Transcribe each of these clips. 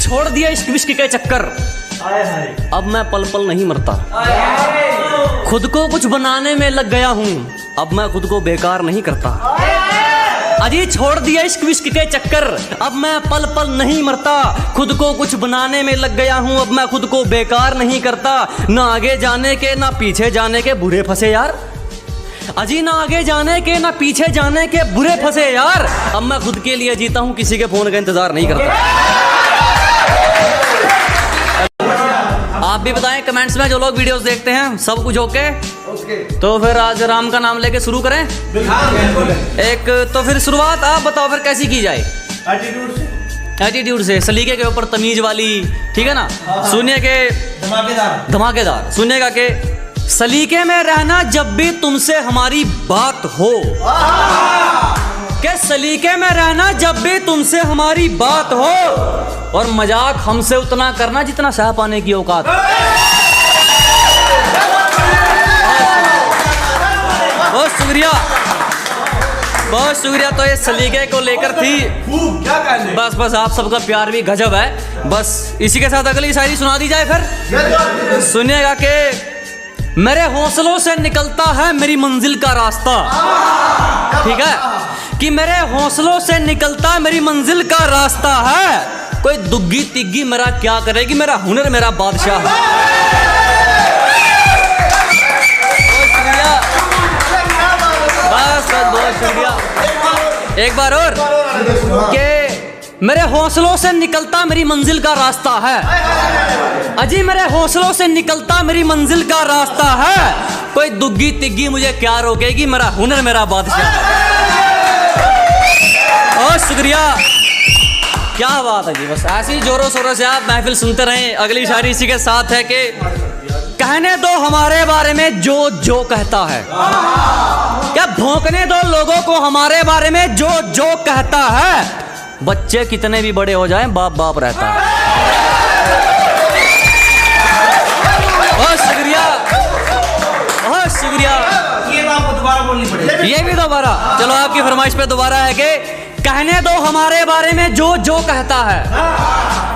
छोड़ दिया इश्क विश्क के चक्कर, अब मैं पल पल नहीं मरता। खुद को कुछ बनाने में लग गया हूँ, अब मैं खुद को बेकार नहीं करता। अजी छोड़ दिया इश्क विश्क के चक्कर, अब मैं पल पल नहीं मरता। खुद को कुछ बनाने में लग गया हूँ, अब मैं खुद को बेकार नहीं करता। ना आगे जाने के ना पीछे जाने के बुरे फंसे यार, अजी ना आगे जाने के ना पीछे जाने के बुरे फंसे यार। अब मैं खुद के लिए जीता हूँ, किसी के फोन का इंतजार नहीं करता। आप भी बताएं कमेंट्स में, जो लोग वीडियोस देखते हैं सब कुछ ओके? तो फिर आज राम का नाम लेके शुरू करें एक। तो फिर शुरुआत आप बताओ फिर कैसी की जाए? एटीट्यूड से, सलीके के ऊपर तमीज वाली, ठीक है ना? सुनिए के धमाकेदार सुनिएगा के सलीके में रहना जब भी तुमसे हमारी बात हो, के सलीके में रहना जब भी तुमसे हमारी बात हो, और मजाक हमसे उतना करना जितना सह पाने की औकात। बहुत शुक्रिया, बहुत शुक्रिया। तो ये सलीके को लेकर थी, बस आप सबका प्यार भी गजब है। बस इसी के साथ अगली शायरी सुना दी जाए फिर। सुनिएगा कि मेरे हौसलों से निकलता है मेरी मंजिल का रास्ता, ठीक है? कि मेरे हौसलों से निकलता मेरी मंजिल का रास्ता है। कोई दुग्गी तिग्गी मेरा क्या करेगी, मेरा हुनर मेरा बादशाह है। बहुत शुक्रिया, बस बहुत शुक्रिया। एक बार और कि मेरे हौसलों से निकलता मेरी मंजिल का रास्ता है। अजी मेरे हौसलों से निकलता मेरी मंजिल का रास्ता है। कोई दुग्गी तिग्गी मुझे क्या रोकेगी, मेरा हुनर मेरा बादशाह है। बहुत शुक्रिया, क्या बात है जी। बस ऐसे ही जोरों शोरों से आप महफिल सुनते रहें। अगली शायरी इसी के साथ है कि कहने दो हमारे बारे में जो जो कहता है, क्या भौंकने दो लोगों को हमारे बारे में जो जो कहता है। बच्चे कितने भी बड़े हो जाएं बाप बाप रहता है। बहुत शुक्रिया, बहुत शुक्रिया। ये आपको दोबारा बोलनी पड़ेगी। ये भी दोबारा, चलो आपकी फरमाइश पे दोबारा है कि कहने दो हमारे बारे में जो जो कहता है,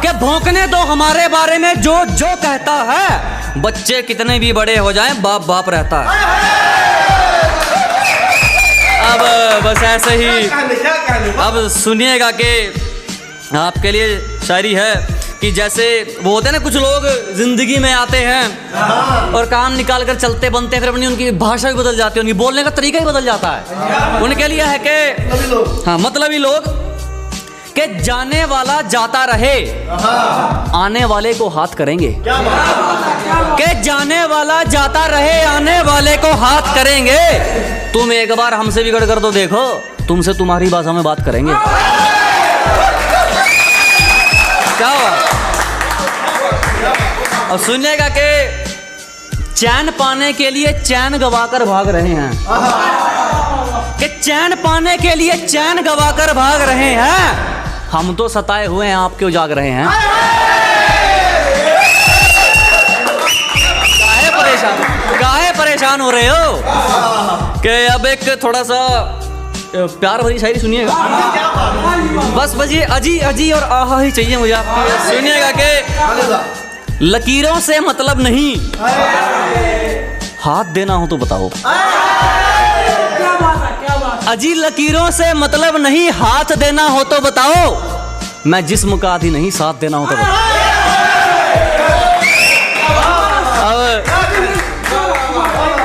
कि भौंकने दो हमारे बारे में जो जो कहता है। बच्चे कितने भी बड़े हो जाएं बाप बाप रहता है। अब बस ऐसे ही अब सुनिएगा कि आपके लिए शायरी है कि जैसे वो होते हैं ना, कुछ लोग जिंदगी में आते हैं और काम निकाल कर चलते बनते हैं, फिर अपनी उनकी भाषा भी बदल जाती है, उनकी बोलने का तरीका ही बदल जाता है। उनके लिए है कि हाँ, मतलबी लोग कि जाने वाला जाता रहे, आने वाले को हाथ करेंगे। कि जाने वाला जाता रहे, आने वाले को हाथ करेंगे। तुम एक बार हमसे बिगड़ कर तो देखो, तुमसे तुम्हारी भाषा में बात करेंगे। क्या हुआ? और सुनिएगा कि चैन पाने के लिए चैन गवाकर भाग रहे हैं, कि चैन पाने के लिए चैन गवाकर भाग रहे हैं। हम तो सताए हुए हैं, आप क्यों जाग रहे हैं? काहे परेशान हो रहे हो? कि अब एक थोड़ा सा प्यार भरी शायरी सुनिएगा। बस ये अजी अजी और आहा ही चाहिए मुझे आपकी। सुनिएगा कि लकीरों से मतलब नहीं, हाथ देना हो तो बताओ। अजी लकीरों से मतलब नहीं, हाथ देना हो तो बताओ। मैं जिस्म का आदि नहीं, साथ देना हो तो बताओ। अब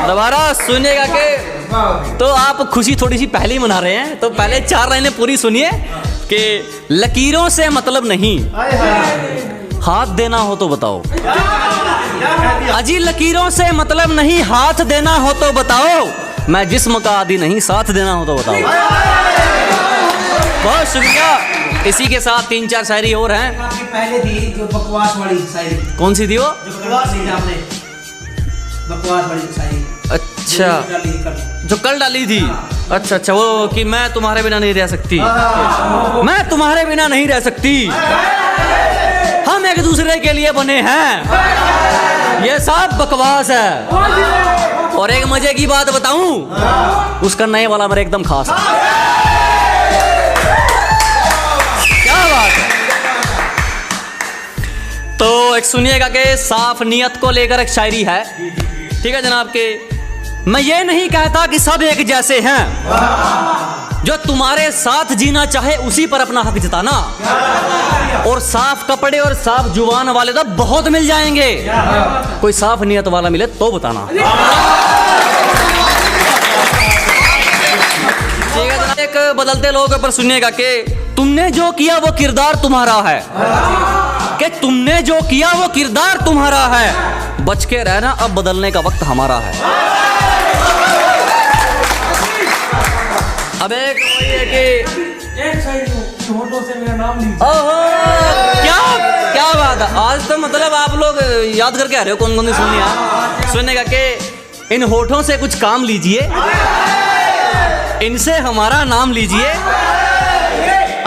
दोबारा सुनिएगा कि तो आप खुशी थोड़ी सी पहले ही मना रहे हैं, तो पहले 4 लाइनें पूरी सुनिए कि लकीरों से मतलब नहीं, हाथ देना हो तो बताओ। अजी लकीरों से मतलब नहीं, हाथ देना हो तो बताओ। मैं जिस्म का आदि नहीं, साथ देना हो तो बताओ। बहुत शुक्रिया। इसी के साथ 3-4 शायरी और हैं। आपकी पहले थी जो बकवास वाली शायरी। कौन सी थी वो? जो बकवास थी आपने, बकवास वाली शायरी। अच्छा, जो कल डाली थी। अच्छा, वो कि मैं तुम्हारे बिना नहीं रह सकती, मैं तुम्हारे बिना नहीं रह सकती, हम एक दूसरे के लिए बने हैं। ये सब बकवास है। और एक मजे की बात बताऊं, उसका नए वाला मेरा एकदम खास है। क्या बात है। एक सुनिएगा कि साफ नियत को लेकर एक शायरी है, ठीक है जनाब के। मैं ये नहीं कहता कि सब एक जैसे हैं, जो तुम्हारे साथ जीना चाहे उसी पर अपना हक जताना। और साफ कपड़े और साफ जुबान वाले तो बहुत मिल जाएंगे, कोई साफ नियत वाला मिले तो बताना। ठीक है जनाब, एक बदलते लोगों पर सुनिएगा कि तुमने जो किया वो किरदार तुम्हारा है, कि तुमने जो किया वो किरदार तुम्हारा है, बच के रहना अब बदलने का वक्त हमारा है। अब एक ये कि एक साइड होठों से मेरा नाम लीजिए। ओहो, क्या बात है, आज तो मतलब आप लोग याद करके आ रहे हो कौन कौन सी सुनी है। सुनेगा कि इन होठों से कुछ काम लीजिए, इनसे हमारा नाम लीजिए।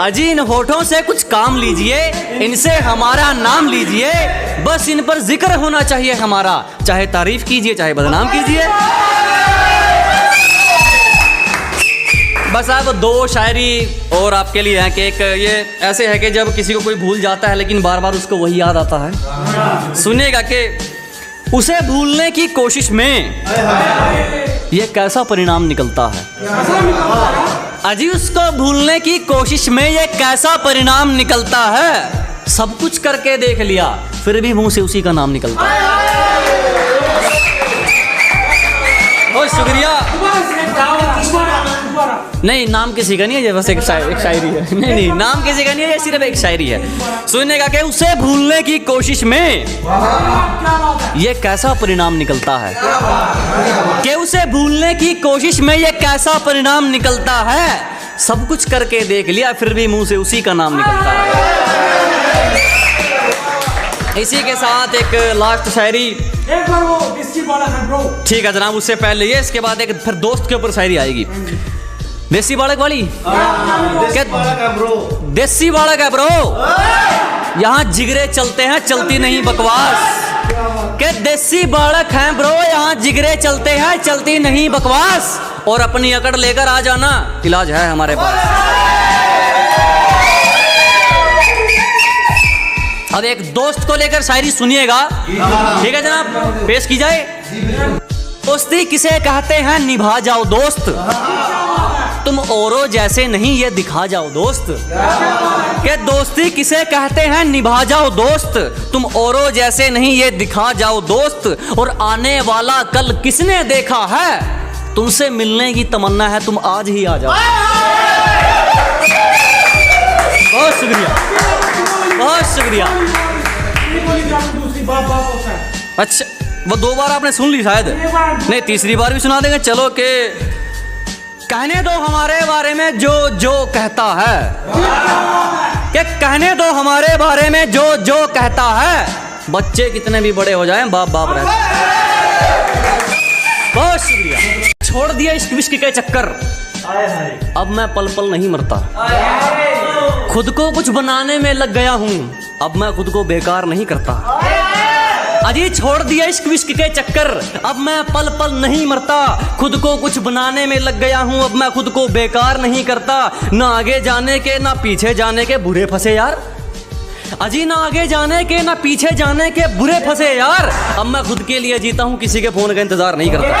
अजी इन होठों से कुछ काम लीजिए, इनसे हमारा नाम लीजिए, बस इन पर जिक्र होना चाहिए हमारा, चाहे तारीफ कीजिए चाहे बदनाम कीजिए। बस आप दो शायरी और आपके लिए है कि एक ये ऐसे है कि जब किसी को कोई भूल जाता है लेकिन बार बार उसको वही याद आता है। सुनिएगा कि उसे भूलने की कोशिश में ये कैसा परिणाम निकलता है। अजी उसको भूलने की कोशिश में ये कैसा परिणाम निकलता है, सब कुछ करके देख लिया फिर भी मुंह से उसी का नाम निकलता है। बहुत शुक्रिया। नहीं नाम किसी का नहीं है, ये बस एक शायरी है। नहीं नाम किसी का नहीं है, ये सिर्फ एक शायरी है। सुनने का कि उसे भूलने की कोशिश में ये कैसा परिणाम निकलता है, कि उसे भूलने की कोशिश में ये कैसा परिणाम निकलता है, सब कुछ करके देख लिया फिर भी मुंह से उसी का नाम निकलता है। इसी के साथ एक लास्ट शायरी, एक बार वो देसी बालक है ब्रो। ठीक है जनाब, उससे पहले ये, इसके बाद एक फिर दोस्त के ऊपर शायरी आएगी। देसी बालक वाली, देसी बालक है ब्रो, यहाँ जिगरे चलते हैं चलती नहीं बकवास। के देसी बालक हैं ब्रो, यहाँ जिगरे चलते हैं चलती नहीं बकवास, और अपनी अकड़ लेकर आ जाना, इलाज है हमारे पास। अब एक दोस्त को लेकर शायरी सुनिएगा, ठीक है जनाब, पेश की जाए। दोस्ती किसे कहते हैं निभा जाओ दोस्त, तुम औरों जैसे नहीं ये दिखा जाओ दोस्त। के दोस्ती किसे कहते हैं निभा जाओ दोस्त, तुम औरों जैसे नहीं ये दिखा जाओ दोस्त। और आने वाला कल किसने देखा है, तुमसे मिलने की तमन्ना है तुम आज ही आ जाओ। बहुत शुक्रिया, बहुत शुक्रिया। अच्छा वो दो बार आपने सुन ली शायद, नहीं तीसरी बार भी सुना देंगे। चलो के कहने दो हमारे बारे में जो जो कहता है, कि कहने दो हमारे बारे में जो जो कहता है, बच्चे कितने भी बड़े हो जाएं बाप बाप रहते हैं। बहुत शुक्रिया। छोड़ दिया इश्क विश्क के चक्कर, अब मैं पल पल नहीं मरता। खुद को कुछ बनाने में लग गया हूँ, अब मैं खुद को बेकार नहीं करता। अजी छोड़ दिया इश्क विश्क के चक्कर, अब मैं पल पल नहीं मरता। खुद को कुछ बनाने में लग गया हूँ, अब मैं खुद को बेकार नहीं करता। ना आगे जाने के ना पीछे जाने के बुरे फंसे यार, अजी ना आगे जाने के ना पीछे जाने के बुरे फंसे यार। अब मैं खुद के लिए जीता हूँ, किसी के फोन का इंतजार नहीं करता।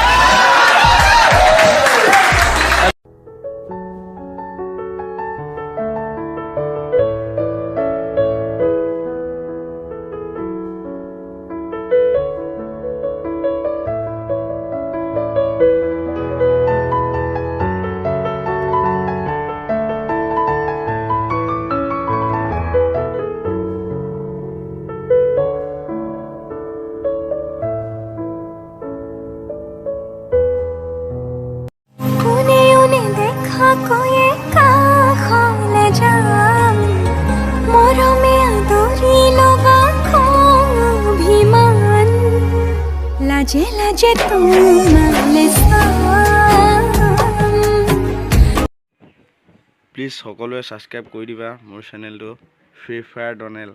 লাজে লাজে প্লিজ সকলোৱে ছাবস্ক্ৰাইব কৰি দিবা মোৰ চেনেলটো ফ্ৰী ফায়াৰ ডনেল।